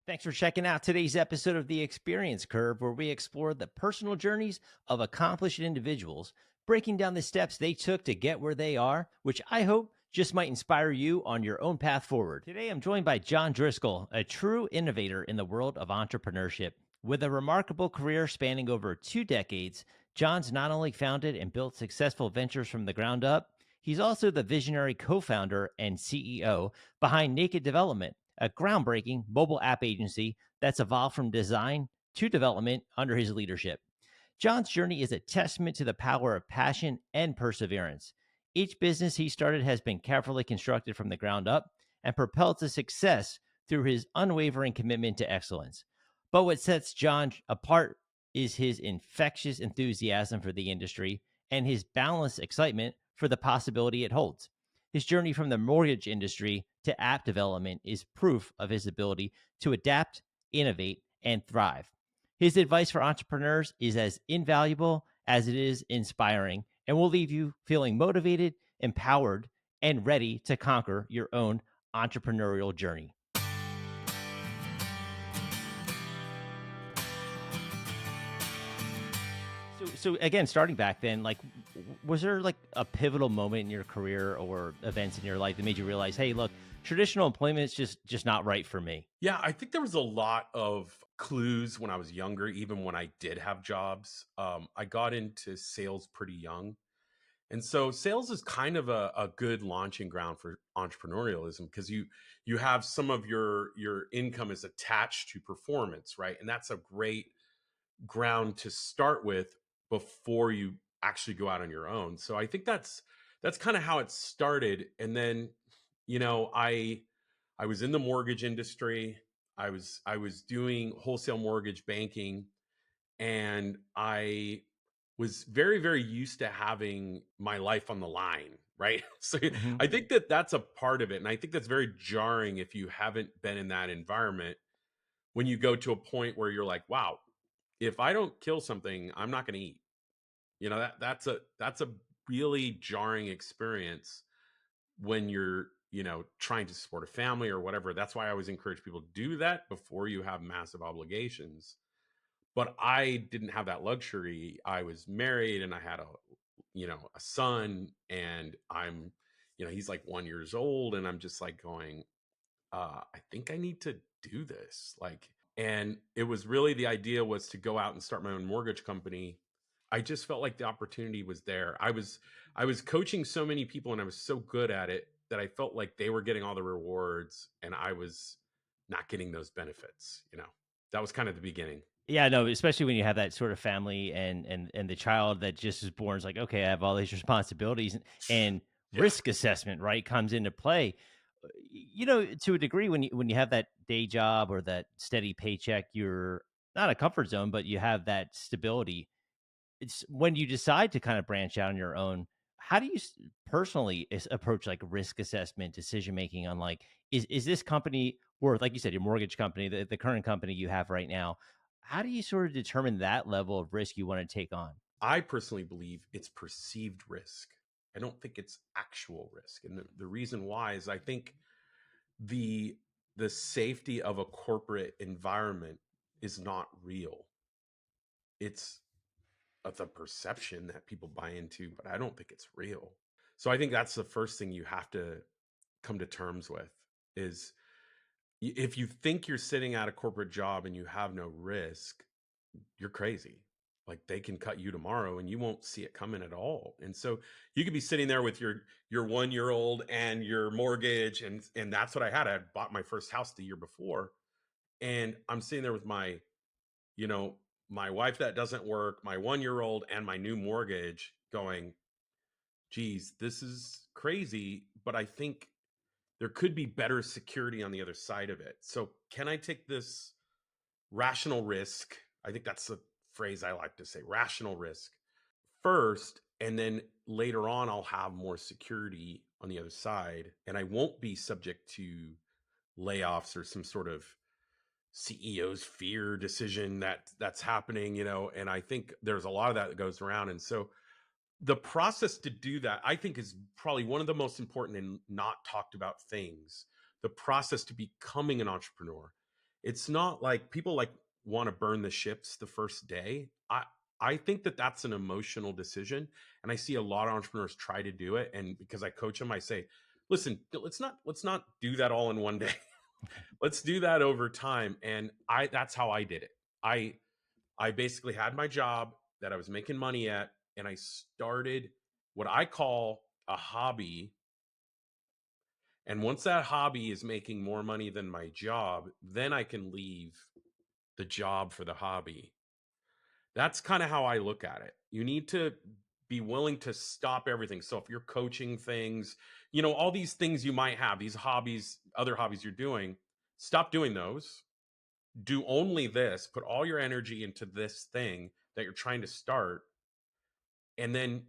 Thanks for checking out today's episode of The Experience Curve, where we explore the personal journeys of accomplished individuals, breaking down the steps they took to get where they are, which I hope just might inspire you on your own path forward. Today, I'm joined by John Driscoll, a true innovator in the world of entrepreneurship. With a remarkable career spanning over 2 decades, John's not only founded and built successful ventures from the ground up, he's also the visionary co founder and CEO behind Naked Development, a groundbreaking mobile app agency that's evolved from design to development under his leadership. John's journey is a testament to the power of passion and perseverance. Each business he started has been carefully constructed from the ground up and propelled to success through his unwavering commitment to excellence. But what sets John apart is his infectious enthusiasm for the industry and his balanced excitement for the possibility it holds. His journey from the mortgage industry to app development is proof of his ability to adapt, innovate, and thrive. His advice for entrepreneurs is as invaluable as it is inspiring and will leave you feeling motivated, empowered, and ready to conquer your own entrepreneurial journey. So again, starting back then, like, was there like a pivotal moment in your career or events in your life that made you realize, hey, look, traditional employment is just not right for me? Yeah, I think there was a lot of clues when I was younger, even when I did have jobs. I got into sales pretty young. And so sales is kind of a good launching ground for entrepreneurialism because you have some of your income is attached to performance, right? And that's a great ground to start with before you actually go out on your own. So I think that's kind of how it started. And then, I was in the mortgage industry. I was doing wholesale mortgage banking, and I was very, very used to having my life on the line, right? So Hmm. I think that that's a part of it. And I think that's very jarring if you haven't been in that environment when you go to a point where you're like, wow, if I don't kill something, I'm not going to eat. That's a really jarring experience when you're trying to support a family or whatever. That's why I always encourage people to do that before you have massive obligations. But I didn't have that luxury. I was married and I had a son, and he's like 1 years old, and I'm just like going, I think I need to do this. Like, and it was really, the idea was to go out and start my own mortgage company. I just felt like the opportunity was there. I was coaching so many people and I was so good at it that I felt like they were getting all the rewards and I was not getting those benefits. That was kind of the beginning. Yeah, no, especially when you have that sort of family and the child that just is born is like, okay, I have all these responsibilities and Yeah. risk assessment, right, comes into play. To a degree, when you have that day job or that steady paycheck, you're not a comfort zone, but you have that stability. It's when you decide to kind of branch out on your own. How do you personally approach like risk assessment, decision making on like, is this company worth, like you said, your mortgage company, the current company you have right now? How do you sort of determine that level of risk you want to take on? I personally believe it's perceived risk. I don't think it's actual risk. And the reason why is I think the the safety of a corporate environment is not real. It's the perception that people buy into, but I don't think it's real. So I think that's the first thing you have to come to terms with is if you think you're sitting at a corporate job and you have no risk, you're crazy. Like, they can cut you tomorrow and you won't see it coming at all. And so you could be sitting there with your 1 year old and your mortgage, and that's what I had. I had bought my first house the year before, and I'm sitting there with you know my wife that doesn't work, my 1 year old, and my new mortgage, going, geez, this is crazy, but I think there could be better security on the other side of it. So can I take this rational risk? I think that's the phrase I like to say, rational risk first, and then later on I'll have more security on the other side, and I won't be subject to layoffs or some sort of CEO's fear decision that's happening. And I think there's a lot of that goes around. And so the process to do that, I think, is probably one of the most important and not talked about things. The process to becoming an entrepreneur It's not like people like want to burn the ships the first day. I think that that's an emotional decision, and I see a lot of entrepreneurs try to do it. And because I coach them, I say, listen, let's not do that all in one day. Let's do that over time. And that's how I did it. I basically had my job that I was making money at, and I started what I call a hobby. And once that hobby is making more money than my job, then I can leave the job for the hobby. That's kind of how I look at it. You need to be willing to stop everything. So if you're coaching things, all these things you might have, these hobbies, other hobbies you're doing, stop doing those. Do only this, put all your energy into this thing that you're trying to start, and then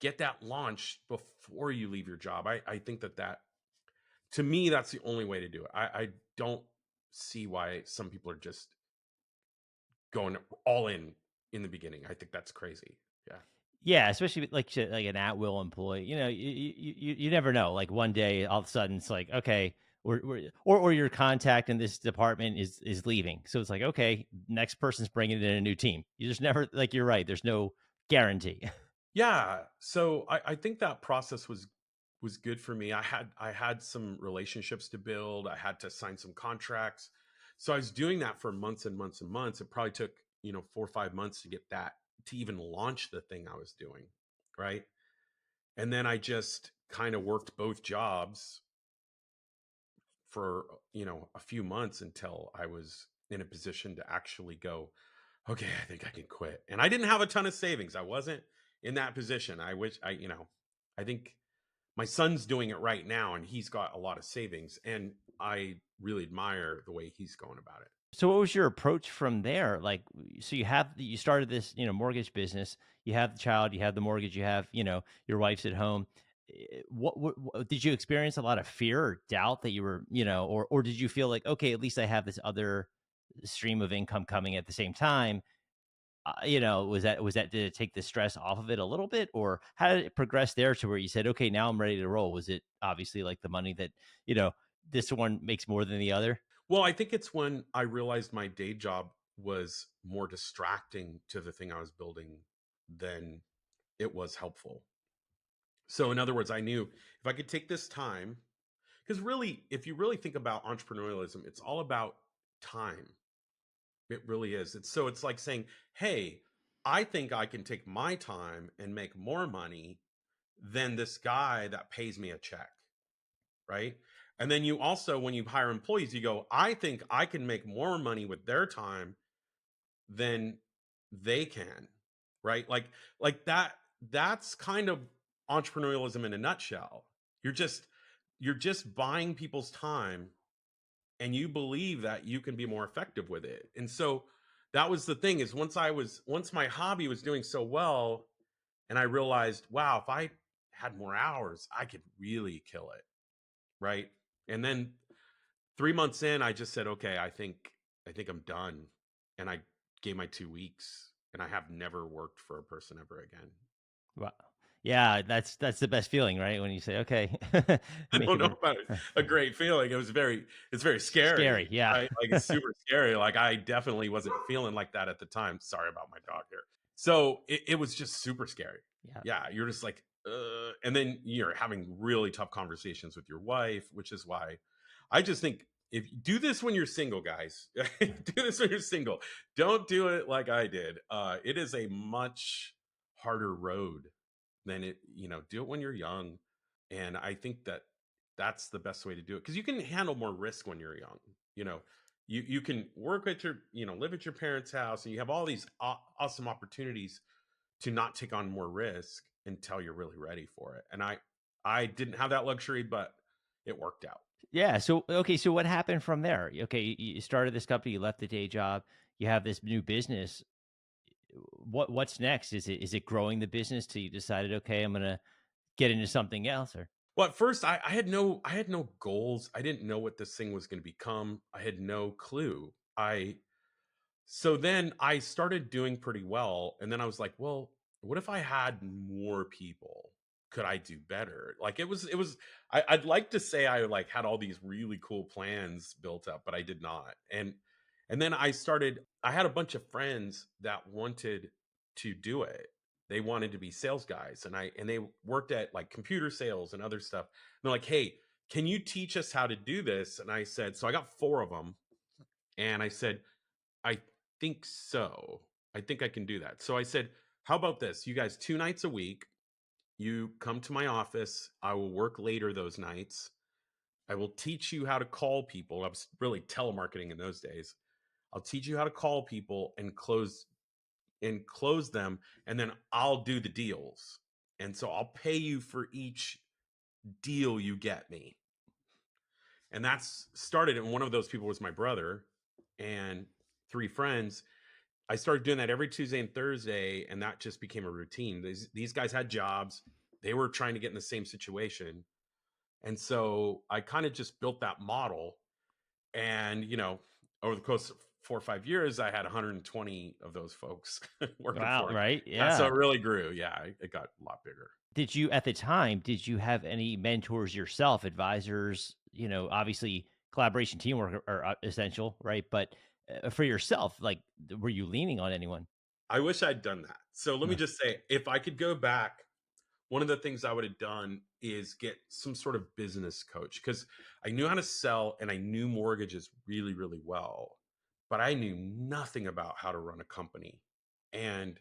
get that launched before you leave your job. I think that to me, that's the only way to do it. I don't see why some people are just going all in the beginning. I think that's crazy. Yeah. Yeah, especially like shit, like an at will employee. You never know. Like one day, all of a sudden, it's like, okay, or your contact in this department is leaving, so it's like, okay, next person's bringing in a new team. You just never, like, you're right. There's no guarantee. Yeah. So I think that process was good for me. I had some relationships to build. I had to sign some contracts. So I was doing that for months and months and months. It probably took, 4 or 5 months to get that to even launch the thing I was doing. Right. And then I just kind of worked both jobs for, a few months until I was in a position to actually go, okay, I think I can quit. And I didn't have a ton of savings. I wasn't in that position. I wish I think my son's doing it right now and he's got a lot of savings, and I really admire the way he's going about it. So what was your approach from there? Like, so you started this, mortgage business, you have the child, you have the mortgage, you have, your wife's at home. What did you experience a lot of fear or doubt that you were, or did you feel like, okay, at least I have this other stream of income coming at the same time? Was that did it take the stress off of it a little bit, or how did it progress there to where you said, okay, now I'm ready to roll? Was it obviously like the money that, you know, this one makes more than the other? Well, I think it's when I realized my day job was more distracting to the thing I was building than it was helpful. So, in other words, I knew if I could take this time, because really, if you really think about entrepreneurialism, it's all about time. It really is. It's like saying, "Hey, I think I can take my time and make more money than this guy that pays me a check." Right? And then you also, when you hire employees, you go, "I think I can make more money with their time than they can." Right? Like that's kind of entrepreneurialism in a nutshell. You're just buying people's time, and you believe that you can be more effective with it. And so that was the thing, is once my hobby was doing so well, and I realized, wow, if I had more hours, I could really kill it. Right. And then 3 months in, I just said, okay, I think I'm done. And I gave my 2 weeks, and I have never worked for a person ever again. Wow. Yeah, that's the best feeling, right? When you say, "Okay, I don't making know about it. A great feeling. It's very scary." scary, Yeah. right? Like, it's super scary. Like, I definitely wasn't feeling like that at the time. Sorry about my dog here. So it was just super scary. Yeah. Yeah, you're just like, and then you're having really tough conversations with your wife, which is why I just think, if you do this when you're single, guys, do this when you're single. Don't do it like I did. It is a much harder road than do it when you're young. And I think that that's the best way to do it, because you can handle more risk when you're young. You know, you can work at your, live at your parents' house, and you have all these awesome opportunities to not take on more risk until you're really ready for it. And I didn't have that luxury, but it worked out. Yeah, so okay, so what happened from there? Okay, you started this company, you left the day job, you have this new business. What's next? Is it growing the business till you decided, "Okay, I'm gonna get into something else," or Well, at first, I had no goals. I didn't know what this thing was going to become. I had no clue. I So then I started doing pretty well, and then I was like, well, what if I had more people could I do better? Like I'd like to say I like had all these really cool plans built up, but I did not. And then I had a bunch of friends that wanted to do it. They wanted to be sales guys, and they worked at like computer sales and other stuff. And they're like, "Hey, can you teach us how to do this?" And I said, so I got 4 of them, and I said, "I think so. I think I can do that." So I said, "How about this? You guys 2 nights a week, you come to my office. I will work later those nights. I will teach you how to call people." I was really telemarketing in those days. "I'll teach you how to call people and close them, and then I'll do the deals. And so I'll pay you for each deal you get me." And that's started. And one of those people was my brother and 3 friends. I started doing that every Tuesday and Thursday, and that just became a routine. These guys had jobs. They were trying to get in the same situation. And so I kind of just built that model. And, over the course of 4 or 5 years, I had 120 of those folks working Wow, for me. right? Yeah. So Yeah. it really grew. Yeah. It got a lot bigger. Did you at the time, did you have any mentors yourself, advisors, obviously collaboration, teamwork are essential, right? But for yourself, like, were you leaning on anyone? I wish I'd done that. So let me Uh, just say, if I could go back, one of the things I would have done is get some sort of business coach, because I knew how to sell and I knew mortgages really, really well, but I knew nothing about how to run a company. And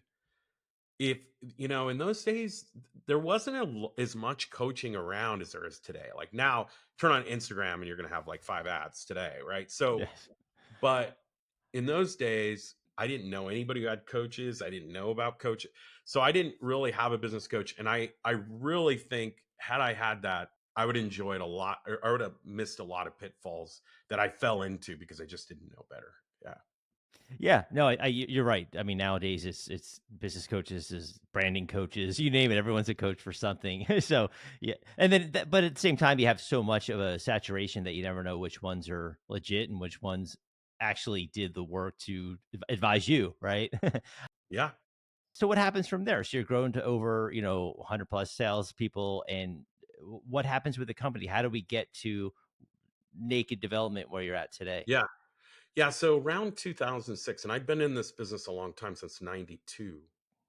if, in those days, there wasn't as much coaching around as there is today. Like now, turn on Instagram and you're going to have like 5 ads today, right? So, yes. but in those days, I didn't know anybody who had coaches. I didn't know about coach. So I didn't really have a business coach. And I really think had I had that, I would enjoy it a lot, or I would have missed a lot of pitfalls that I fell into because I just didn't know better. Yeah. Yeah, no, you're right. I mean, nowadays it's business coaches, is branding coaches, you name it. Everyone's a coach for something. So yeah, and then but at the same time, you have so much of a saturation that you never know which ones are legit and which ones actually did the work to advise you, right? Yeah. So what happens from there? So you're growing to over 100 plus salespeople, and what happens with the company? How do we get to naked development where you're at today? Yeah. Yeah, so around 2006, and I've been in this business a long time, since 92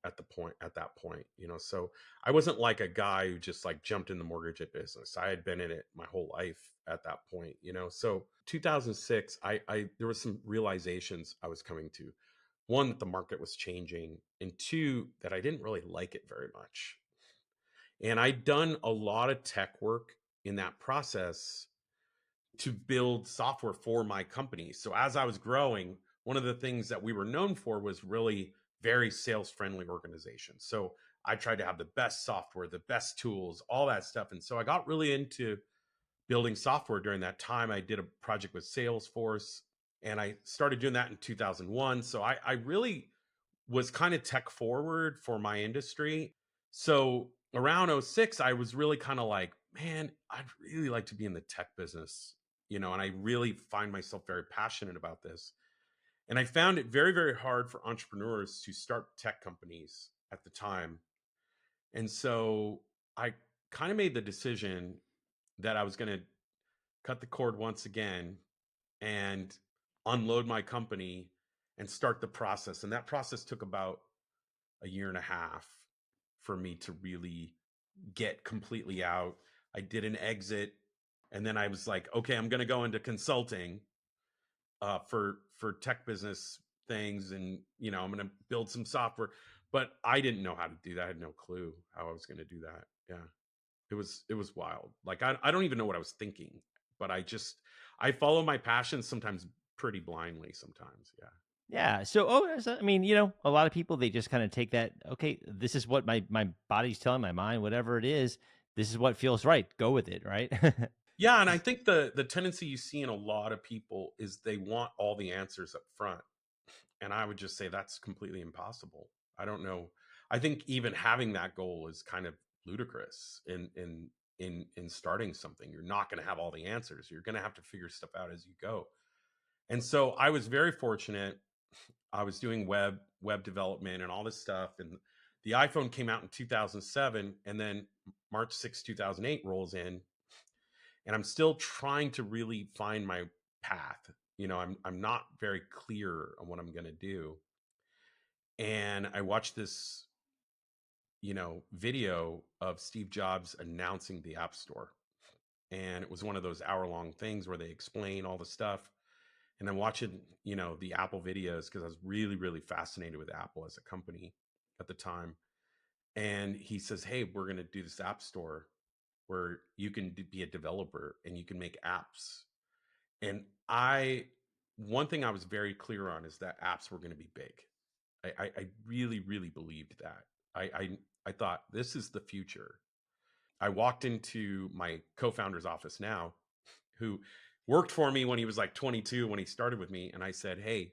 at that point, so I wasn't like a guy who just like jumped in the mortgage business. I had been in it my whole life at that point, So 2006, I there was some realizations I was coming to. One, that the market was changing, and two, that I didn't really like it very much. And I'd done a lot of tech work in that process to build software for my company. So as I was growing, one of the things that we were known for was really very sales friendly organization. So I tried to have the best software, the best tools, all that stuff. And so I got really into building software during that time. I did a project with Salesforce, and I started doing that in 2001. So I really was kind of tech forward for my industry. So around '06, I was really kind of like, man, I'd really like to be in the tech business, and I really find myself very passionate about this. And I found it very, very hard for entrepreneurs to start tech companies at the time. And so I kind of made the decision that I was going to cut the cord once again and unload my company and start the process. And that process took about a year and a half for me to really get completely out. I did an exit, and then I was like, okay, I'm going to go into consulting for tech business things, and I'm going to build some software. But I didn't know how to do that. I had no clue how I was going to do that. Yeah, it was wild. Like I don't even know what I was thinking, but I follow my passions sometimes pretty blindly. Sometimes, yeah. Yeah. So, I mean, a lot of people, they just kind of take that. Okay, this is what my body's telling my mind, whatever it is. This is what feels right. Go with it, right? Yeah, and I think the tendency you see in a lot of people is they want all the answers up front. And I would just say that's completely impossible. I don't know. I think even having that goal is kind of ludicrous in starting something. You're not going to have all the answers. You're going to have to figure stuff out as you go. And so I was very fortunate. I was doing web development and all this stuff, and the iPhone came out in 2007, and then March 6th, 2008 rolls in, and I'm still trying to really find my path. I'm not very clear on what I'm going to do. And I watched this, video of Steve Jobs announcing the App Store. And it was one of those hour-long things where they explain all the stuff. And I'm watching, the Apple videos because I was really, really fascinated with Apple as a company at the time. And he says, "Hey, we're going to do this App Store where you can be a developer and you can make apps." And one thing I was very clear on is that apps were going to be big. I really, really believed that. I thought this is the future. I walked into my co-founder's office now, who worked for me when he was like 22 when he started with me, and I said, "Hey,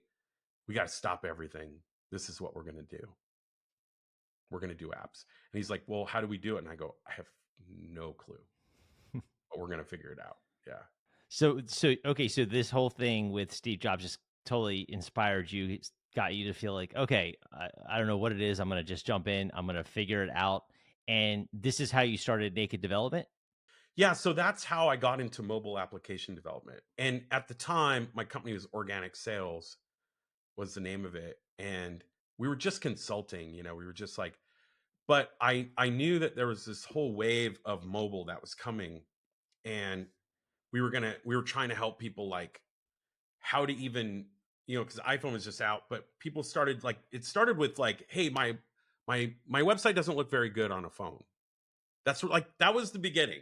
we got to stop everything. This is what we're going to do. We're going to do apps." And he's like, "Well, how do we do it?" And I go, "I have no clue, but we're going to figure it out." Yeah. Okay, so this whole thing with Steve Jobs just totally inspired you. It's got you to feel like, okay, I don't know what it is. I'm gonna just jump in. I'm gonna figure it out. And this is how you started Naked Development. Yeah, so that's how I got into mobile application development. And at the time, my company was Organic Sales was the name of it. And we were just consulting, we were just like, but I knew that there was this whole wave of mobile that was coming, and we were trying to help people, like, how to even, because iPhone was just out, but people started, like, it started with like, "Hey, my website doesn't look very good on a phone." That was the beginning.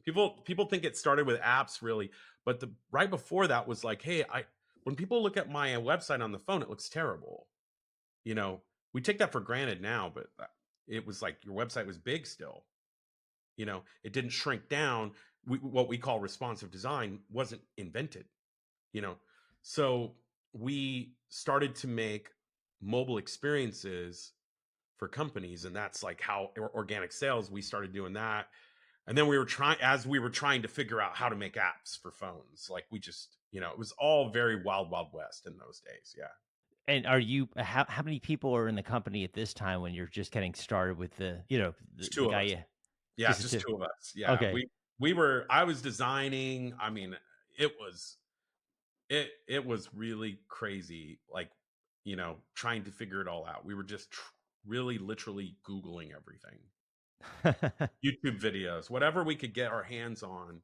People think it started with apps, really, but the right before that was like, "Hey, I when people look at my website on the phone, it looks terrible." You know, we take that for granted now, but it was like your website was big still. It didn't shrink down. What we call responsive design wasn't invented. You know, so we started to make mobile experiences for companies, and that's like how Organic Sales, we started doing that. And then we were trying to figure out how to make apps for phones, like, we just, it was all very wild, wild west in those days. Yeah. And are you how many people are in the company at this time when you're just getting started with Just the two of guy us. you Yeah, just the just two? two of us. Yeah, Okay. I was designing. I mean, it was it was really crazy, like, trying to figure it all out. We were just really literally Googling everything. YouTube videos, whatever we could get our hands on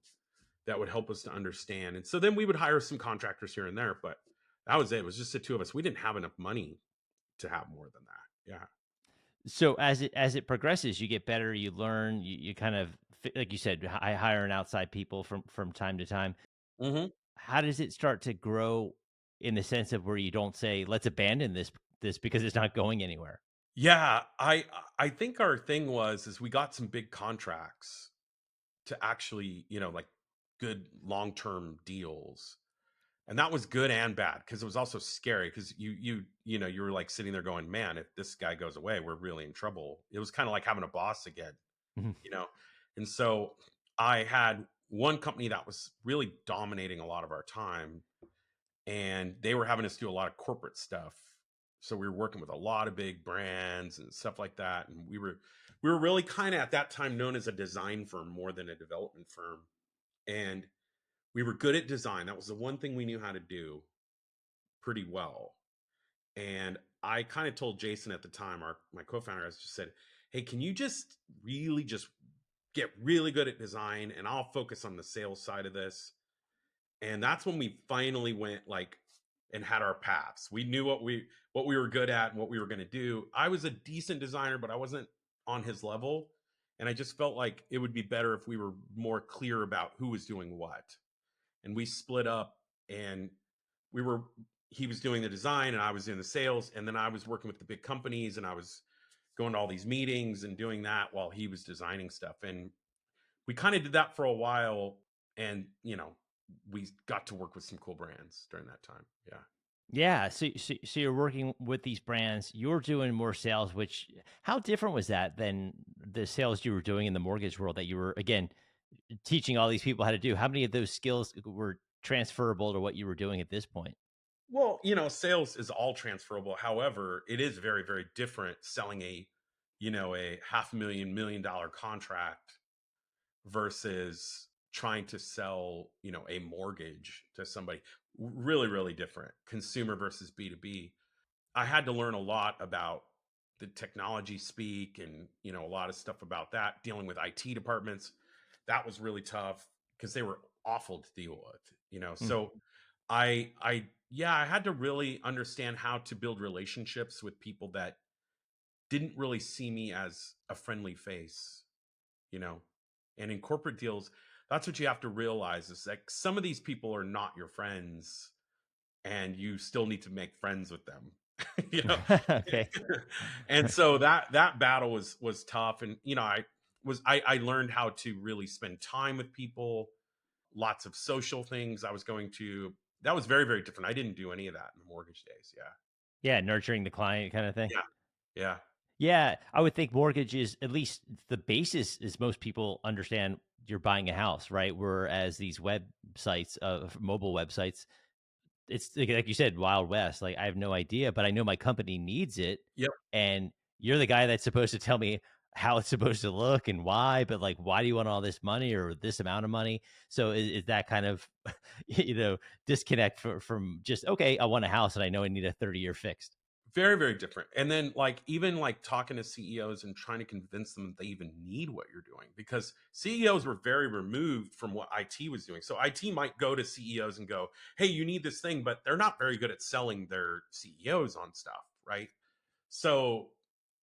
that would help us to understand. And so then we would hire some contractors here and there, but that was it. It was just the two of us. We didn't have enough money to have more than that. Yeah. So as it progresses, you get better, you learn, you kind of like you said, I hire an outside people from time to time. Hmm. How does it start to grow in the sense of where you don't say, let's abandon this because it's not going anywhere? Yeah, I think our thing was is we got some big contracts to actually, like, good long-term deals. And that was good and bad, because it was also scary, because you were like sitting there going, "Man, if this guy goes away, we're really in trouble." It was kind of like having a boss again, Mhm. you know. And so I had one company that was really dominating a lot of our time, and they were having us do a lot of corporate stuff. So we were working with a lot of big brands and stuff like that, and we were really kind of at that time known as a design firm more than a development firm. And we were good at design. That was the one thing we knew how to do pretty well. And I kind of told Jason at the time, my co-founder, I just said, "Hey, can you just really just get really good at design, and I'll focus on the sales side of this." And that's when we finally went, like, and had our paths. We knew what we were good at and what we were going to do. I was a decent designer, but I wasn't on his level, and I just felt like it would be better if we were more clear about who was doing what. And we split up, and we were he was doing the design and I was doing the sales, and then I was working with the big companies, and I was going to all these meetings and doing that while he was designing stuff. And we kind of did that for a while, and we got to work with some cool brands during that time. Yeah. Yeah, so you're working with these brands, you're doing more sales, which how different was that than the sales you were doing in the mortgage world that you were again teaching all these people how to do? How many of those skills were transferable to what you were doing at this point? Well, sales is all transferable. However, it is very, very different selling a a $500,000 contract versus trying to sell, a mortgage to somebody. Really, really different. Consumer versus B2B. I had to learn a lot about the technology speak and, a lot of stuff about that, dealing with IT departments. That was really tough because they were awful to deal with, Mm. So yeah, I had to really understand how to build relationships with people that didn't really see me as a friendly face, you know. And in corporate deals, that's what you have to realize is like some of these people are not your friends and you still need to make friends with them. you know Okay. and so that battle was tough, and I learned how to really spend time with people, lots of social things I was going to. That was very, very different. I didn't do any of that in the mortgage days. Yeah. Yeah, nurturing the client kind of thing. Yeah. Yeah. Yeah, I would think mortgage is at least the basis is most people understand you're buying a house, right? Whereas these websites, mobile websites, it's like you said, Wild West. Like I have no idea, but I know my company needs it, Yep. and you're the guy that's supposed to tell me how it's supposed to look and why. But like, why do you want all this money or this amount of money? So is that kind of disconnect from just okay? I want a house and I know I need a 30-year fixed. Very, very different. And then like even like talking to CEOs and trying to convince them that they even need what you're doing, because CEOs were very removed from what IT was doing. So IT might go to CEOs and go, "Hey, you need this thing," but they're not very good at selling their CEOs on stuff, right? So,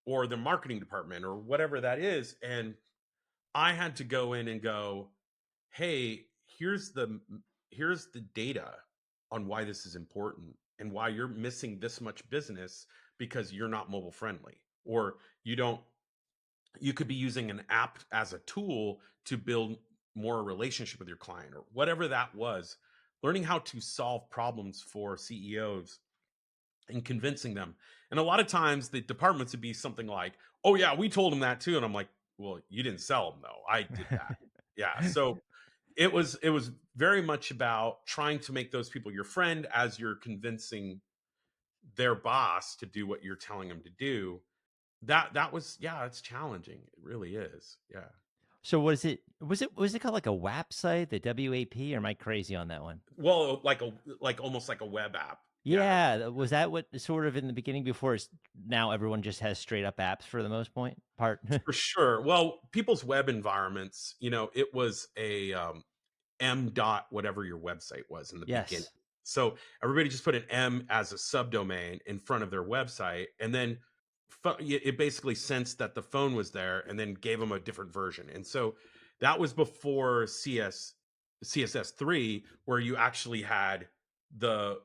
or the marketing department or whatever that is. And I had to go in and go, "Hey, here's the data on why this is important and why you're missing this much business because you're not mobile friendly, or you don't you could be using an app as a tool to build more relationship with your client," or whatever that was. Learning how to solve problems for CEOs and convincing them. And a lot of times the departments would be something like, "Oh yeah, we told them that too." And I'm like, "Well, you didn't sell them though. I did that." Yeah. So it was very much about trying to make those people your friend as you're convincing their boss to do what you're telling them to do. That was, yeah, it's challenging. It really is. Yeah. So was it called like a WAP site, the WAP, or am I crazy on that one? Well, like almost like a web app. Yeah. Yeah, was that what sort of in the beginning before now everyone just has straight up apps for the most point part? For sure. Well, people's web environments, it was a M dot whatever your website was in the beginning. Yes. So everybody just put an M as a subdomain in front of their website, and then it basically sensed that the phone was there, and then gave them a different version. And so that was before CSS3, where you actually had the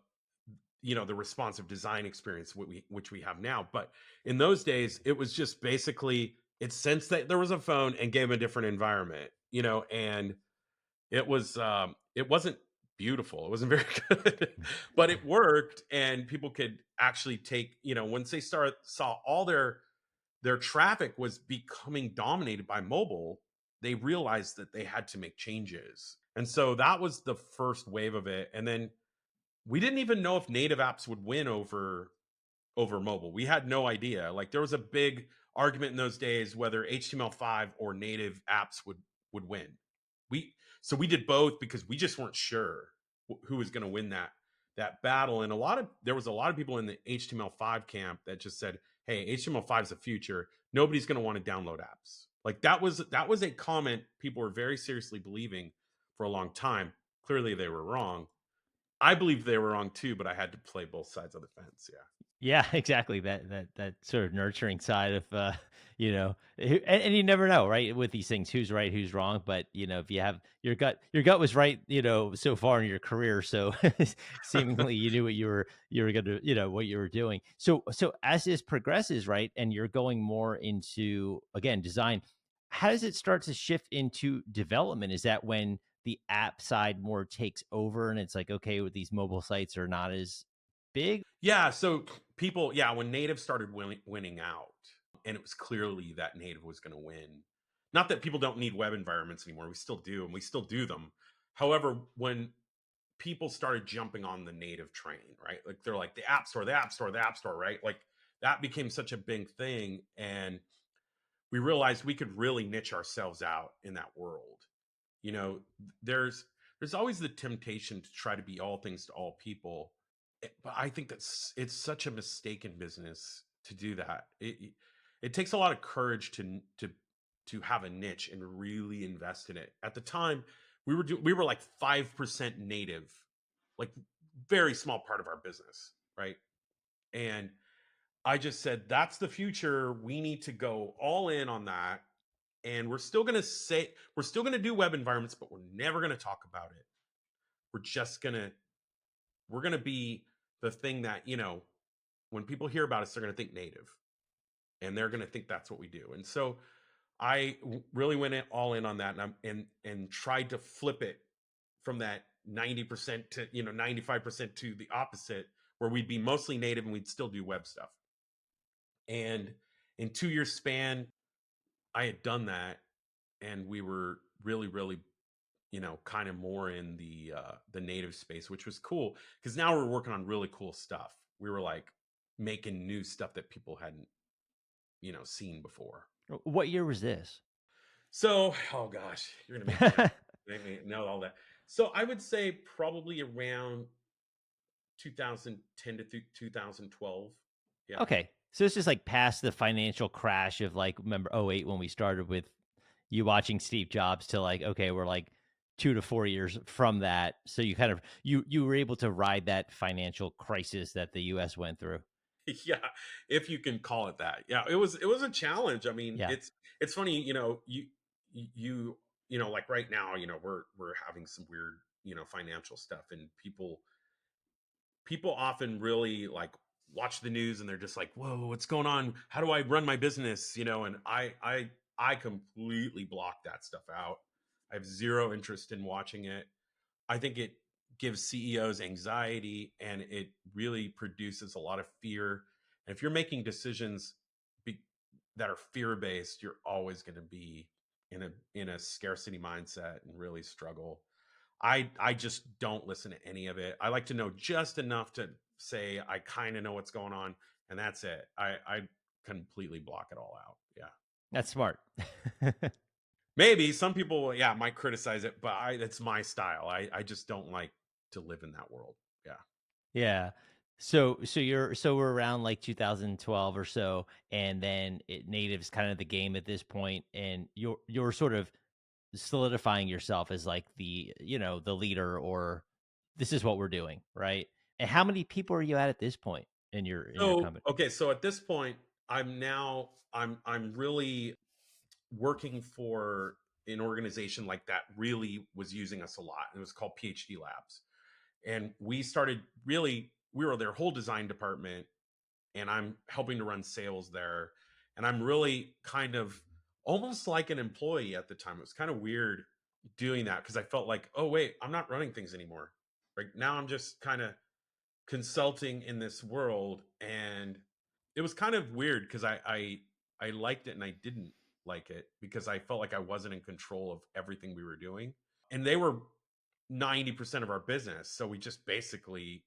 the responsive design experience which we have now. But in those days, it was just basically it sensed that there was a phone and gave them a different environment, and it wasn't beautiful. It wasn't very good, but it worked, and people could actually take, once they saw all their traffic was becoming dominated by mobile, they realized that they had to make changes. And so that was the first wave of it. And then we didn't even know if native apps would win over mobile. We had no idea. Like there was a big argument in those days whether HTML5 or native apps would win. We so we did both because we just weren't sure who was going to win that battle. And there was a lot of people in the HTML5 camp that just said, "Hey, HTML5 is the future. Nobody's going to want to download apps." Like that was a comment people were very seriously believing for a long time. Clearly they were wrong. I believe they were wrong too, but I had to play both sides of the fence. Yeah. Yeah, exactly. That sort of nurturing side of and you never know, right? With these things, who's right, who's wrong. But if you have your gut was right, so far in your career. So seemingly you knew what you were gonna, what you were doing. So as this progresses, right, and you're going more into again design, how does it start to shift into development? Is that when the app side more takes over and it's like, okay, with these mobile sites are not as big? Yeah. So people, yeah, when native started winning out, and it was clearly that native was going to win. Not that people don't need web environments anymore. We still do, and we still do them. However, when people started jumping on the native train, right? Like they're like the app store, the app store, the app store, right? Like that became such a big thing. And we realized we could really niche ourselves out in that world. You know, there's always the temptation to try to be all things to all people, but I think it's such a mistake in business to do that. It takes a lot of courage to have a niche and really invest in it. At the time, we were like 5% native, like very small part of our business, right? And I just said that's the future. We need to go all in on that. And we're still going to do web environments, but we're never going to talk about it. We're just going to we're going to be the thing that, when people hear about us, they're going to think native, and they're going to think that's what we do. And so really went all in on that, and tried to flip it from that 90% to 95% to the opposite, where we'd be mostly native and we'd still do web stuff. And in 2 years span, I had done that, and we were really, really, kind of more in the native space, which was cool because now we're working on really cool stuff. We were like making new stuff that people hadn't, seen before. What year was this? So, oh gosh, you're gonna make me know all that. So I would say probably around 2010 to 2012. Yeah. Okay. So it's just like past the financial crash of like, remember '08 when we started with you watching Steve Jobs to like, okay, we're like 2 to 4 years from that. So you kind of, you were able to ride that financial crisis that the US went through. Yeah, if you can call it that. Yeah, it was a challenge. I mean, Yeah. it's funny, you like right now, we're having some weird, financial stuff, and people often really like watch the news and they're just like, "Whoa, what's going on? How do I run my business?" And I completely block that stuff out. I have zero interest in watching it. I think it gives CEOs anxiety, and it really produces a lot of fear. And if you're making decisions be, that are fear based, you're always going to be in a scarcity mindset and really struggle. I just don't listen to any of it. I like to know just enough to say I kind of know what's going on, and that's it. I completely block it all out. Yeah. That's smart. Maybe some people, yeah, might criticize it, but it's my style. I just don't like to live in that world. Yeah. Yeah. So we're around like 2012 or so, and then native's kind of the game at this point, and you're sort of solidifying yourself as like the leader, or this is what we're doing, right? And how many people are you at this point in your So company? okay, so at this point, I'm really working for an organization like that really was using us a lot. It was called PhD Labs, and we were their whole design department, and I'm helping to run sales there. And I'm really kind of almost like an employee at the time. It was kind of weird doing that because I felt like, oh, wait, I'm not running things anymore. Right now, I'm just kind of consulting in this world. And it was kind of weird because I liked it and I didn't like it because I felt like I wasn't in control of everything we were doing. And they were 90% of our business. So we just basically,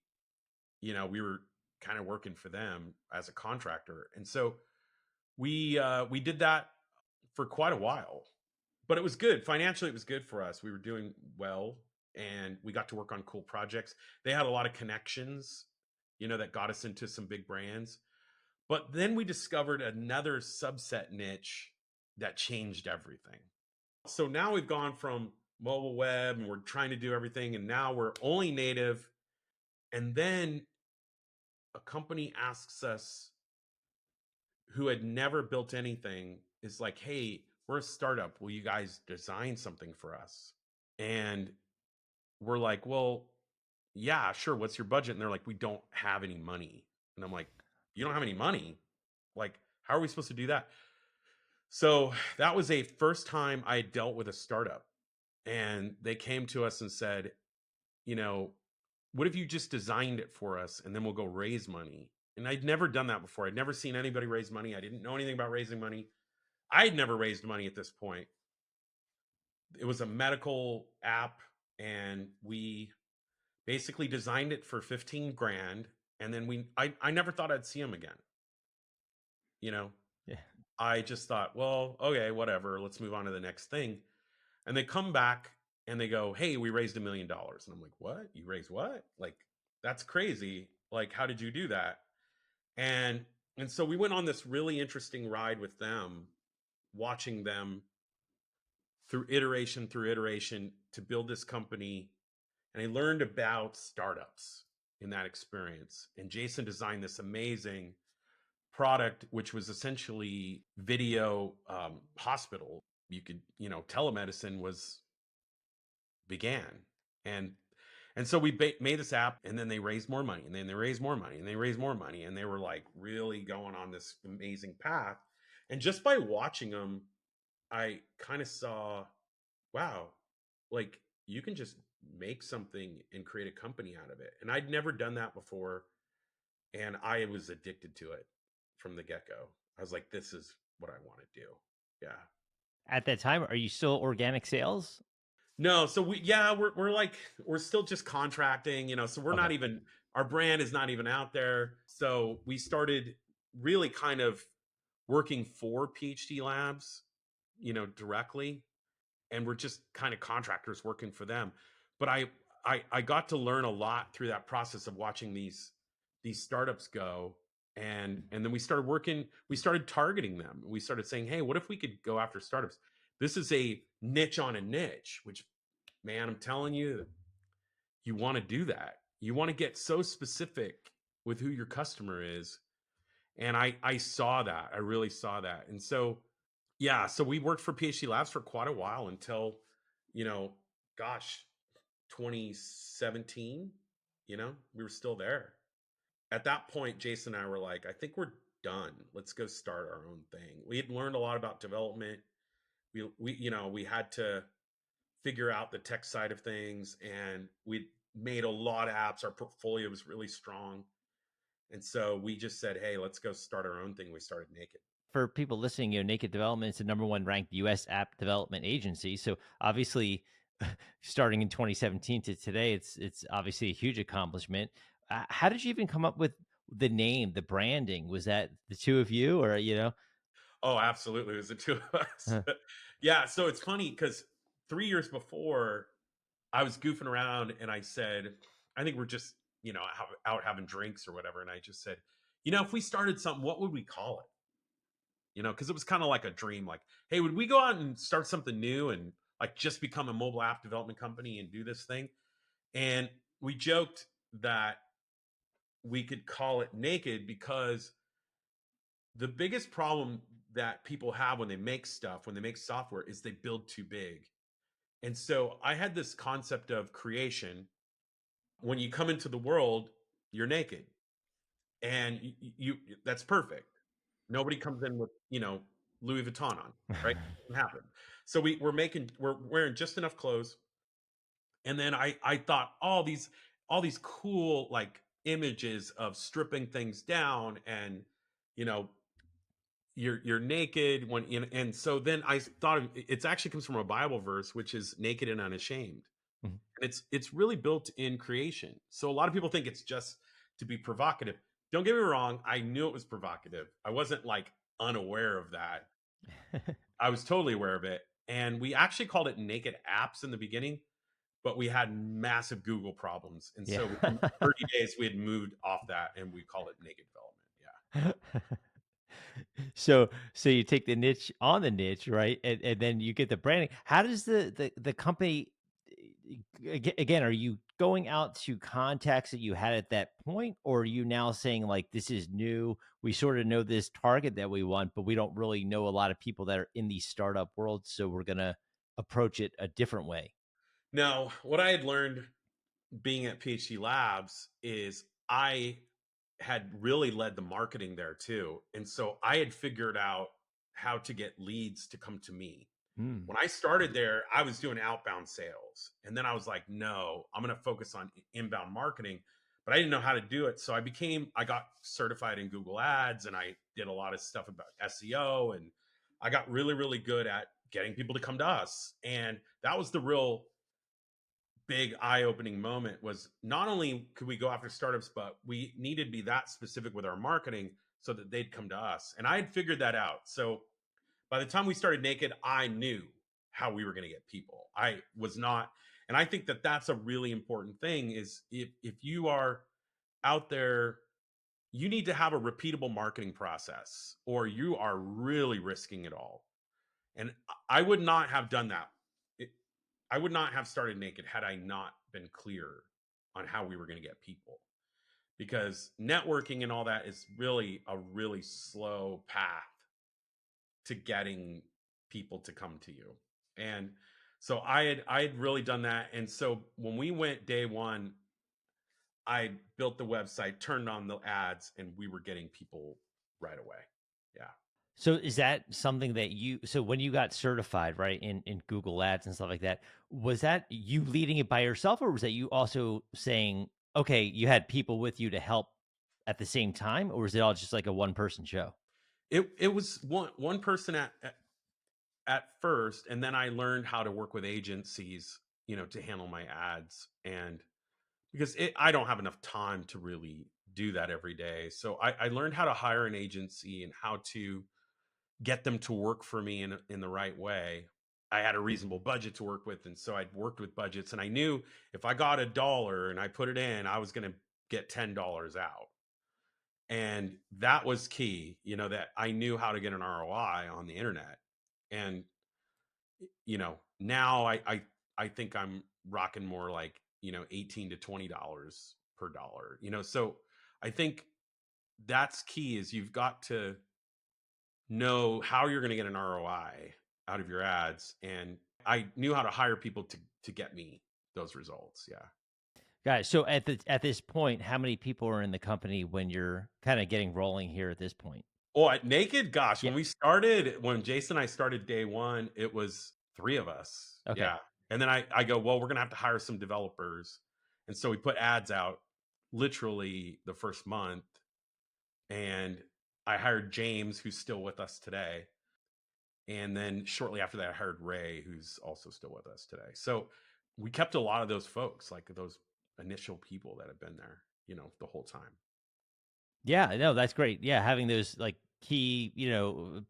we were kind of working for them as a contractor. And so we did that for quite a while, but it was good financially. It was good for us. We were doing well, and we got to work on cool projects. They had a lot of connections, that got us into some big brands. But then we discovered another subset niche that changed everything. So now we've gone from mobile web, and we're trying to do everything, and now we're only native. And then a company asks us, who had never built anything, is like, "Hey, we're a startup. Will you guys design something for us?" And we're like, "Well, yeah, sure. What's your budget?" And they're like, "We don't have any money." And I'm like, "You don't have any money? Like, how are we supposed to do that?" So that was a first time I had dealt with a startup. And they came to us and said, you know, "What if you just designed it for us and then we'll go raise money?" And I'd never done that before. I'd never seen anybody raise money. I didn't know anything about raising money. I'd never raised money at this point. It was a medical app, and we basically designed it for 15 grand. And then I never thought I'd see him again, you know? Yeah. I just thought, well, okay, whatever. Let's move on to the next thing. And they come back and they go, hey, we raised $1 million. And I'm like, what? You raised what? Like, that's crazy. Like, how did you do that? And and so we went on this really interesting ride with them, watching them through iteration to build this company. And I learned about startups in that experience. And Jason designed this amazing product, which was essentially video hospital. You could, telemedicine was began, and so we made this app, and then they raised more money, and then they raised more money, and they raised more money, and they were like really going on this amazing path. And just by watching them, I kind of saw, wow, like you can just make something and create a company out of it. And I'd never done that before, and I was addicted to it from the get-go. I was like, this is what I want to do. Yeah. At that time, are you still organic sales? No, so we're like we're still just contracting, so we're Okay. not even, our brand is not even out there. So we started really kind of working for PhD labs, directly, and we're just kind of contractors working for them. But I got to learn a lot through that process of watching these startups go. And then we started targeting them. We started saying, hey, what if we could go after startups? This is a niche on a niche, which, man, I'm telling you, you want to do that. You want to get so specific with who your customer is. And I saw that. I really saw that. And so, yeah, so we worked for PhD Labs for quite a while until, you know, gosh, 2017, we were still there. At that point, Jason and I were like, I think we're done. Let's go start our own thing. We had learned a lot about development. We had to figure out the tech side of things, and we made a lot of apps. Our portfolio was really strong. And so we just said, hey, let's go start our own thing. We started Naked. For people listening, Naked Development is the number one ranked U.S. app development agency. So obviously, starting in 2017 to today, it's obviously a huge accomplishment. How did you even come up with the name, the branding? Was that the two of you, or Oh, absolutely. It was the two of us. Huh. Yeah. So it's funny because 3 years before, I was goofing around and I said, I think we're just, out having drinks or whatever. And I just said, if we started something, what would we call it? Because it was kind of like a dream. Like, hey, would we go out and start something new and like just become a mobile app development company and do this thing? And we joked that we could call it Naked because the biggest problem that people have when they make stuff, when they make software, is they build too big. And so I had this concept of creation. When you come into the world, you're naked, and that's perfect. Nobody comes in with, Louis Vuitton on, right? It doesn't happen. So we're wearing just enough clothes. And then I thought all these cool like images of stripping things down, and you know you're naked when and so then I thought it's actually comes from a Bible verse, which is naked and unashamed. Mhm. And it's really built in creation. So a lot of people think it's just to be provocative. Don't get me wrong, I knew it was provocative. I wasn't like unaware of that. I was totally aware of it. And we actually called it Naked Apps in the beginning, but we had massive Google problems. And Yeah. so within 30 days, we had moved off that and we call it Naked Development. Yeah. So you take the niche on the niche, right? And then you get the branding. How does the company again, are you going out to contacts that you had at that point, or are you now saying like this is new? We sort of know this target that we want, but we don't really know a lot of people that are in the startup world, so we're gonna approach it a different way. Now, what I had learned being at PhD Labs is I had really led the marketing there too. And so I had figured out how to get leads to come to me. Mm. When I started there, I was doing outbound sales. And then I was like, no, I'm going to focus on inbound marketing. But I didn't know how to do it. So I got certified in Google Ads, and I did a lot of stuff about SEO. And I got really, really good at getting people to come to us. And that was the real big eye-opening moment, was not only could we go after startups, but we needed to be that specific with our marketing so that they'd come to us. And I had figured that out. So By the time we started Naked, I knew how we were going to get people. I was not, and I think that that's a really important thing. Is if you are out there, you need to have a repeatable marketing process, or you are really risking it all. And I would not have done that. It, I would not have started Naked had I not been clear on how we were going to get people, because networking and all that is really a really slow path to getting people to come to you. And so I had really done that. And so when we went day one, I built the website, turned on the ads, and we were getting people right away. Yeah. So is that something that so when you got certified, right, in Google Ads and stuff like that, was that you leading it by yourself, or was that you also saying, okay, you had people with you to help at the same time, or was it all just like a one person show? It was one person at first, and then I learned how to work with agencies, to handle my ads. And because I don't have enough time to really do that every day. So I learned how to hire an agency and how to get them to work for me in the right way. I had a reasonable budget to work with, and so I'd worked with budgets, and I knew if I got $1 and I put it in, I was going to get $10 out. And that was key, that I knew how to get an ROI on the internet. And now I think I'm rocking more like, 18 to $20 per dollar. So I think that's key, is you've got to know how you're going to get an ROI out of your ads. And I knew how to hire people to get me those results. Yeah. Guys, so at this point, how many people are in the company when you're kind of getting rolling here at this point? Oh, at Naked, gosh, Yeah. when Jason and I started day one, it was three of us. Okay. Yeah. And then I go, well, we're going to have to hire some developers. And so we put ads out literally the first month. And I hired James, who's still with us today. And then shortly after that, I hired Ray, who's also still with us today. So we kept a lot of those folks, like those initial people that have been there, the whole time. Yeah, no, that's great. Yeah, having those like key,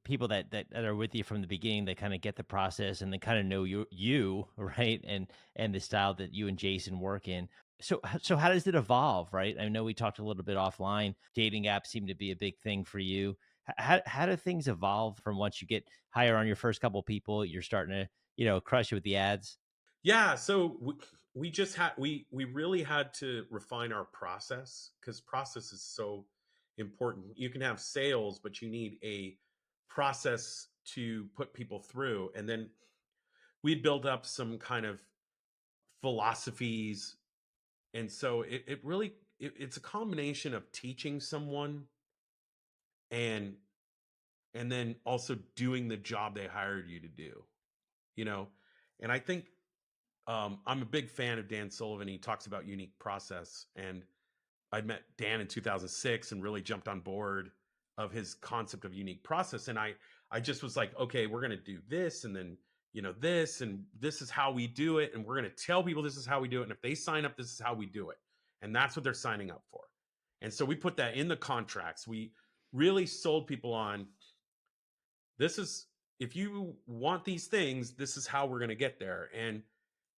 people that are with you from the beginning that kind of get the process and they kind of know you, right? And the style that you and Jason work in. So how does it evolve, right? I know we talked a little bit offline. Dating apps seem to be a big thing for you. How do things evolve from once you get higher on your first couple people, you're starting to, crush it with the ads? Yeah, so we just had we really had to refine our process, because process is so important. You can have sales, but you need a process to put people through. And then we'd build up some kind of philosophies. And so it really it's a combination of teaching someone and then also doing the job they hired you to do, you know. And I think I'm a big fan of Dan Sullivan. He talks about unique process, and I'd met Dan in 2006 and really jumped on board of his concept of unique process. And I just was like, okay, we're going to do this, and then this, and this is how we do it, and we're going to tell people this is how we do it, and if they sign up, this is how we do it, and that's what they're signing up for. And so we put that in the contracts. We really sold people on, this is, if you want these things, this is how we're going to get there. And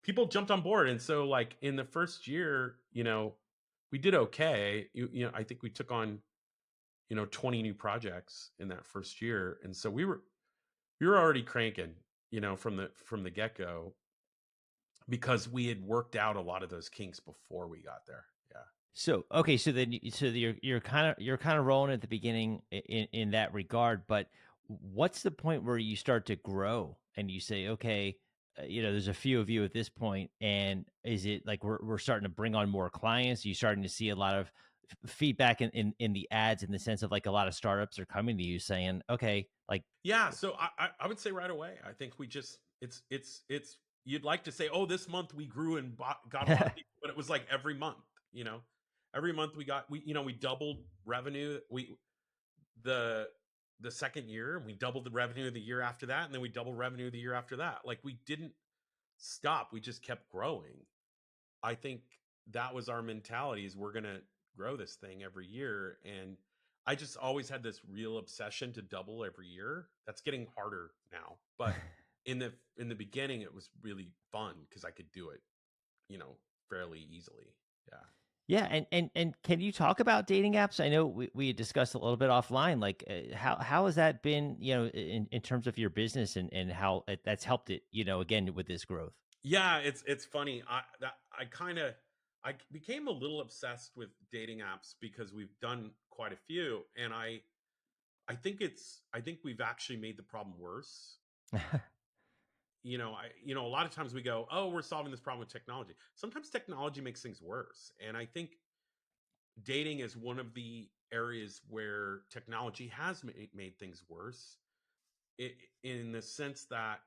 people jumped on board. And so like in the first year, we did okay. I think we took on 20 new projects in that first year. And so we were already cranking, from the get-go, because we had worked out a lot of those kinks before we got there. Yeah. So okay, so then you're kind of rolling at the beginning in that regard, but what's the point where you start to grow and you say, okay, there's a few of you at this point, and is it like we're starting to bring on more clients? Are you starting to see a lot of feedback in the ads in the sense of like a lot of startups are coming to you saying, okay, like Yeah, so I would say right away. I think we just it's you'd like to say, oh, this month we grew and got a lot of people, but it was like every month. You know, every month we doubled revenue. The the second year, we doubled the revenue the year after that, and then we doubled revenue the year after that. Like we didn't stop. We just kept growing. I think that was our mentality: is we're gonna grow this thing every year. And I just always had this real obsession to double every year. That's getting harder now, but in the beginning, it was really fun because I could do it, you know, fairly easily. Yeah. Yeah, and can you talk about dating apps? I know we had discussed a little bit offline. Like, how has that been? In terms of your business and how that's helped it. Again with this growth. Yeah, it's funny. I became a little obsessed with dating apps because we've done quite a few, and I think we've actually made the problem worse. A lot of times we go, "Oh, we're solving this problem with technology." Sometimes technology makes things worse, and I think dating is one of the areas where technology has made things worse, in the sense that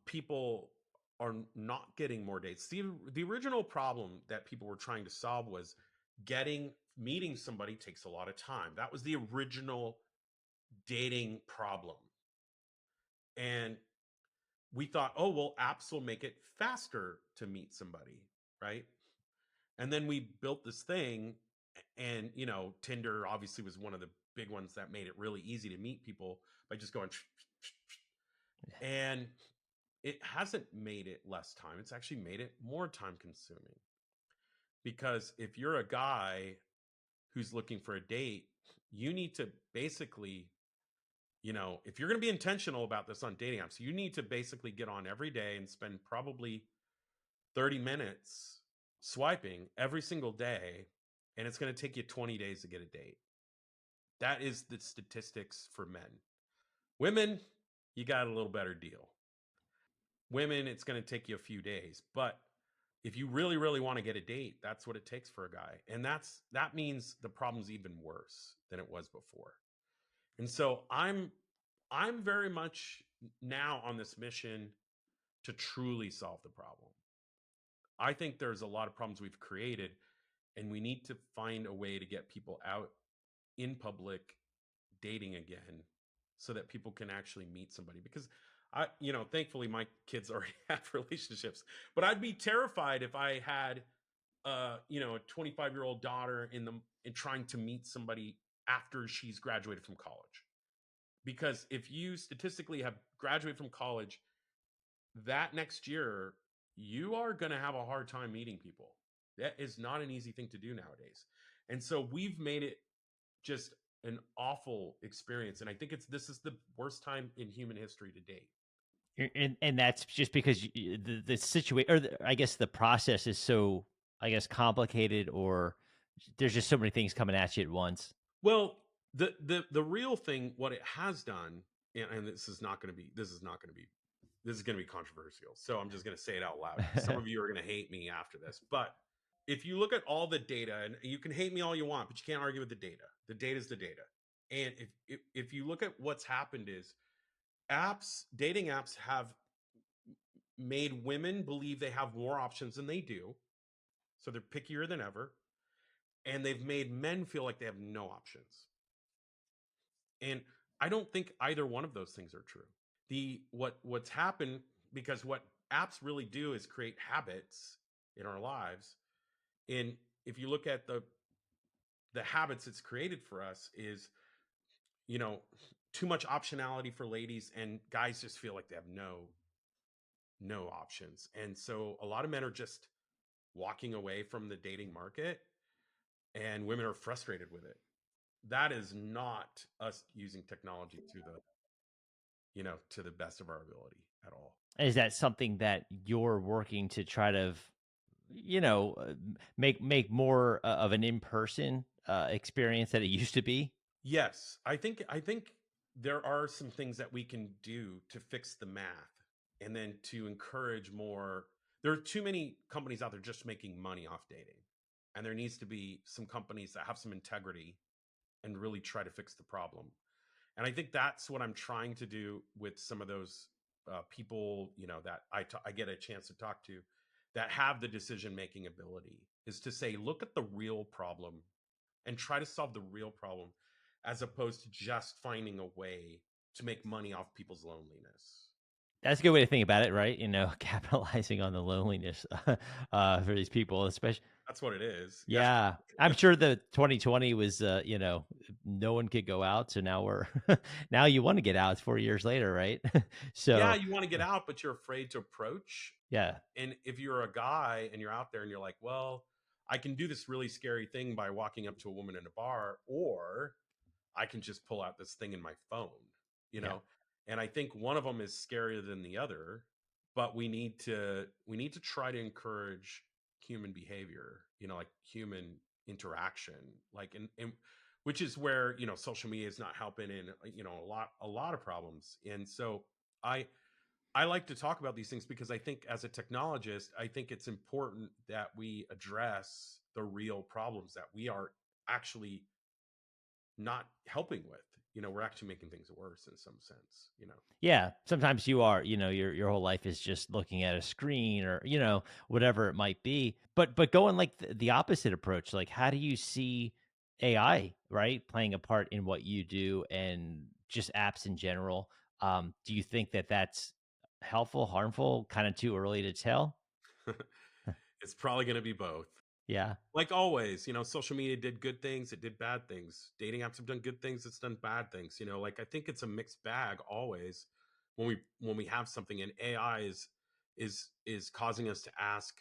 people are not getting more dates. The original problem that people were trying to solve was meeting somebody takes a lot of time. That was the original dating problem. And we thought, oh, well, apps will make it faster to meet somebody, right? And then we built this thing, and Tinder obviously was one of the big ones that made it really easy to meet people by just going and it hasn't made it less time. It's actually made it more time consuming. Because if you're a guy who's looking for a date, you need to basically, if you're going to be intentional about this on dating apps, you need to basically get on every day and spend probably 30 minutes swiping every single day. And it's going to take you 20 days to get a date. That is the statistics for men. Women, you got a little better deal. Women, it's going to take you a few days. But if you really, really want to get a date, that's what it takes for a guy. And that means the problem's even worse than it was before. And so I'm very much now on this mission to truly solve the problem. I think there's a lot of problems we've created, and we need to find a way to get people out in public dating again so that people can actually meet somebody. Because thankfully my kids already have relationships, but I'd be terrified if I had a 25-year-old daughter in trying to meet somebody after she's graduated from college. Because if you statistically have graduated from college, that next year, you are going to have a hard time meeting people. That is not an easy thing to do nowadays. And so we've made it just an awful experience. And I think this is the worst time in human history to date. And that's just because the situation, or I guess the process is so, I guess, complicated, or there's just so many things coming at you at once. Well, the real thing, what it has done, and this is going to be controversial. So I'm just going to say it out loud. Some of you are going to hate me after this, but if you look at all the data, and you can hate me all you want, but you can't argue with the data. The data is the data. And if you look at what's happened is dating apps have made women believe they have more options than they do. So they're pickier than ever. And they've made men feel like they have no options. And I don't think either one of those things are true. What's happened, because what apps really do is create habits in our lives. And if you look at the habits it's created for us is, too much optionality for ladies, and guys just feel like they have no options. And so a lot of men are just walking away from the dating market, and women are frustrated with it. That is not us using technology to the best of our ability at all. Is that something that you're working to try to, make more of an in-person experience that it used to be? Yes, I think there are some things that we can do to fix the math, and then to encourage more. There are too many companies out there just making money off dating. And there needs to be some companies that have some integrity and really try to fix the problem. And I think that's what I'm trying to do with some of those people, that I get a chance to talk to, that have the decision making ability, is to say, look at the real problem and try to solve the real problem, as opposed to just finding a way to make money off people's loneliness. That's a good way to think about it, right? Capitalizing on the loneliness for these people, especially. That's what it is. Yeah. Yeah, I'm sure the 2020 was, no one could go out. So now we're now you want to get out. It's 4 years later, right? Yeah, So you want to get out, but you're afraid to approach. yeah, And if you're a guy and you're out there and you're like, well, I can do this really scary thing by walking up to a woman in a bar, or I can just pull out this thing in my phone, you yeah. know? And I think one of them is scarier than the other, but we need to try to encourage human behavior, like human interaction, like and which is where, social media is not helping in, a lot of problems. And so I I like to talk about these things because I think as a technologist, I think it's important that we address the real problems that we are actually not helping with. We're actually making things worse in some sense. Yeah, sometimes you are, your whole life is just looking at a screen or, whatever it might be. But going like the opposite approach, like how do you see AI, right, playing a part in what you do and just apps in general? Do you think that that's helpful, harmful, kind of too early to tell? It's probably going to be both. Yeah. Like always, social media did good things, it did bad things. Dating apps have done good things, it's done bad things. Like I think it's a mixed bag always when we have something, and AI is causing us to ask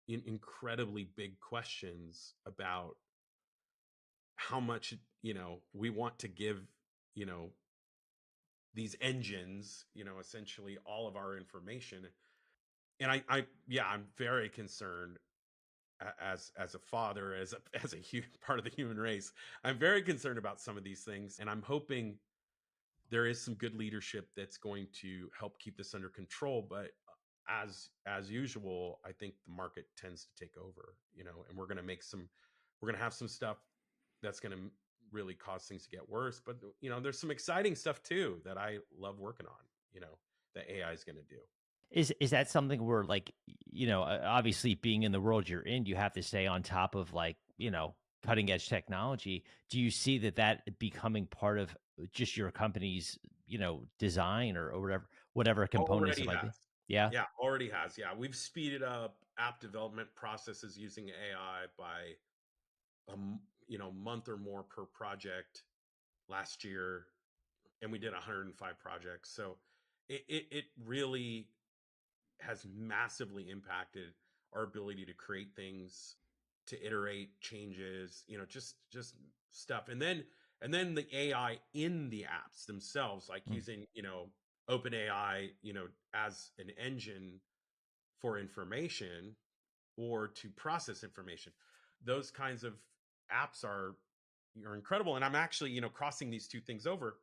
incredibly big questions about how much we want to give you know these engines essentially all of our information. And I yeah, I'm very concerned as a father, as a part of the human race. I'm very concerned about some of these things, and I'm hoping there is some good leadership that's going to help keep this under control. But as usual, I think the market tends to take over, and we're going to have some stuff that's going to really cause things to get worse. But there's some exciting stuff too that I love working on, that AI is going to do. Is that something where like, obviously being in the world you're in, you have to stay on top of like, cutting edge technology. Do you see that becoming part of just your company's, design or whatever components it Already might be? has. Yeah. Yeah, already has. Yeah, we've speeded up app development processes using AI by month or more per project last year, and we did 105 projects. So it really has massively impacted our ability to create things, to iterate changes, just stuff. And then the AI in the apps themselves, like Mm. using, open AI, as an engine for information or to process information. Those kinds of apps are incredible. And I'm actually, crossing these two things over.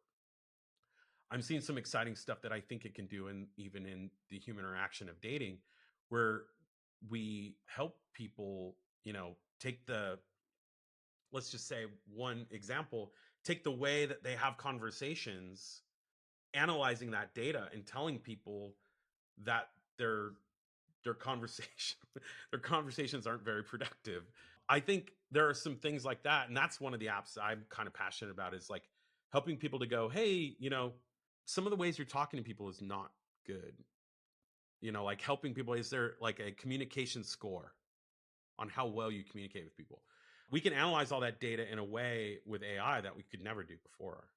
I'm seeing some exciting stuff that I think it can do, and even in the human interaction of dating, where we help people, take the, let's just say one example, take the way that they have conversations, analyzing that data and telling people that their conversation their conversations aren't very productive. I think there are some things like that, and that's one of the apps I'm kind of passionate about, is like helping people to go, hey, some of the ways you're talking to people is not good. Like helping people, is there like a communication score on how well you communicate with people? We can analyze all that data in a way with AI that we could never do before.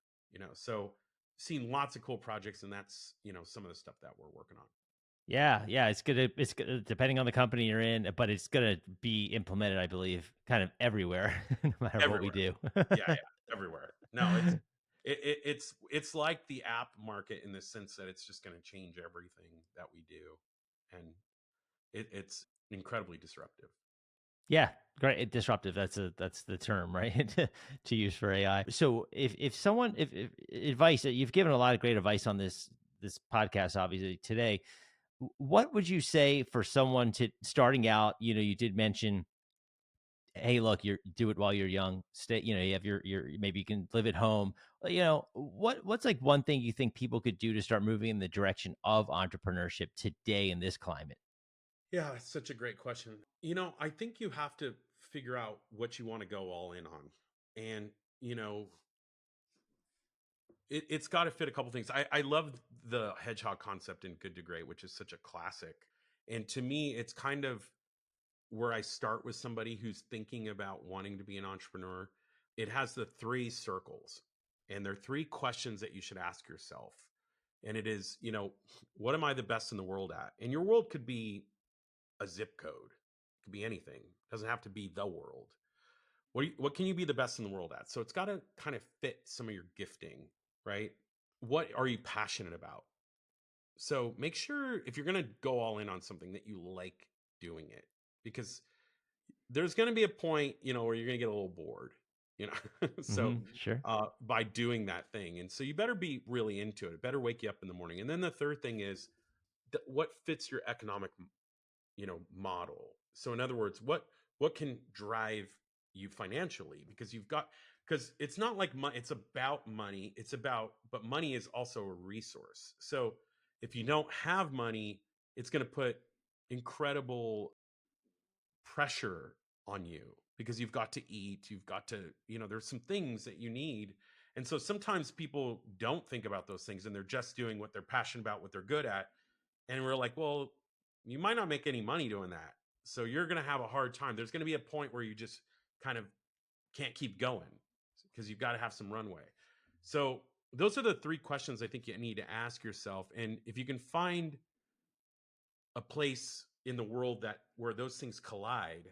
So seeing lots of cool projects, and that's some of the stuff that we're working on. Yeah, yeah, it's gonna depending on the company you're in, but it's gonna be implemented, I believe, kind of everywhere, no matter what we Everywhere. do. Yeah, yeah, everywhere. No, it's like the app market in the sense that it's just going to change everything that we do, and it's incredibly disruptive. Yeah, great, disruptive. That's the term, right? To use for AI. So if someone if advice that you've given a lot of great advice on this podcast, obviously today, what would you say for someone to starting out? You did mention, hey, look, you do it while you're young. Stay, you have your maybe you can live at home. What's like one thing you think people could do to start moving in the direction of entrepreneurship today in this climate? Yeah, it's such a great question. I think you have to figure out what you want to go all in on, and you know, it's got to fit a couple things. I love the hedgehog concept in Good to Great, which is such a classic, and to me, it's kind of where I start with somebody who's thinking about wanting to be an entrepreneur. it has the 3 circles, and there are 3 questions that you should ask yourself. And it is, what am I the best in the world at? And your world could be a zip code, it could be anything. It doesn't have to be the world. What can you be the best in the world at? So it's got to kind of fit some of your gifting, right? What are you passionate about? So make sure if you're going to go all in on something that you like doing it, because there's going to be a point, where you're going to get a little bored, so Sure. by doing that thing. And so you better be really into it. It better wake you up in the morning. And then the third thing is what fits your economic, model. So in other words, what can drive you financially? Because it's not like money, it's about money. But money is also a resource. So if you don't have money, it's going to put incredible pressure on you, because you've got to eat, you've got to, there's some things that you need. And so sometimes people don't think about those things, and they're just doing what they're passionate about, what they're good at. And we're like, well, you might not make any money doing that. So you're going to have a hard time. There's going to be a point where you just kind of can't keep going, because you've got to have some runway. So those are the 3 questions I think you need to ask yourself. And if you can find a place in the world where those things collide,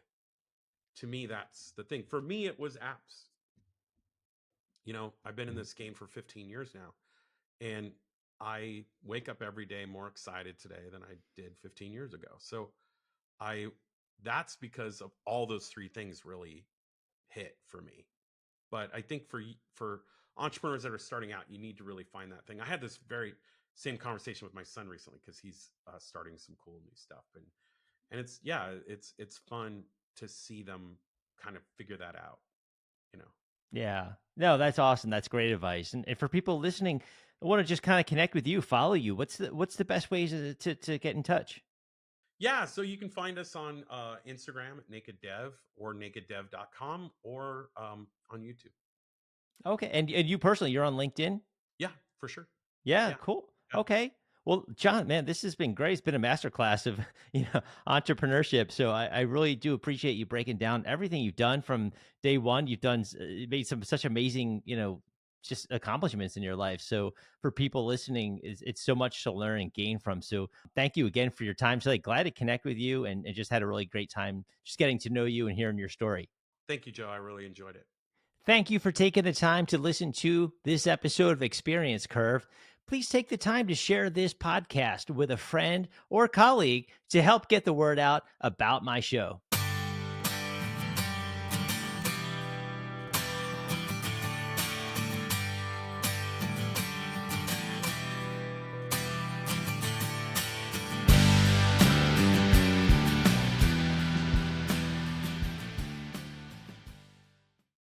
to me, that's the thing. For me, it was apps. I've been in this game for 15 years now, and I wake up every day more excited today than I did 15 years ago. So that's because of all those 3 things really hit for me. But I think for entrepreneurs that are starting out, you need to really find that thing. I had this very same conversation with my son recently, because he's starting some cool new stuff, and it's fun to see them kind of figure that out, you know. Yeah. No, that's awesome. That's great advice. And for people listening, I want to just kind of connect with you, follow you. What's the best ways to get in touch? Yeah, so you can find us on Instagram at Naked Dev, or nakeddev.com, or on YouTube. Okay. And you personally, you're on LinkedIn? Yeah, for sure. Yeah, Yeah. cool. Yeah. Okay. Well, John, man, this has been great. It's been a masterclass of, entrepreneurship. So I really do appreciate you breaking down everything you've done from day one. You've done, made some such amazing, just accomplishments in your life. So for people listening, it's so much to learn and gain from. So thank you again for your time today. Glad to connect with you, and just had a really great time just getting to know you and hearing your story. Thank you, Joe. I really enjoyed it. Thank you for taking the time to listen to this episode of Experience Curve. Please take the time to share this podcast with a friend or colleague to help get the word out about my show.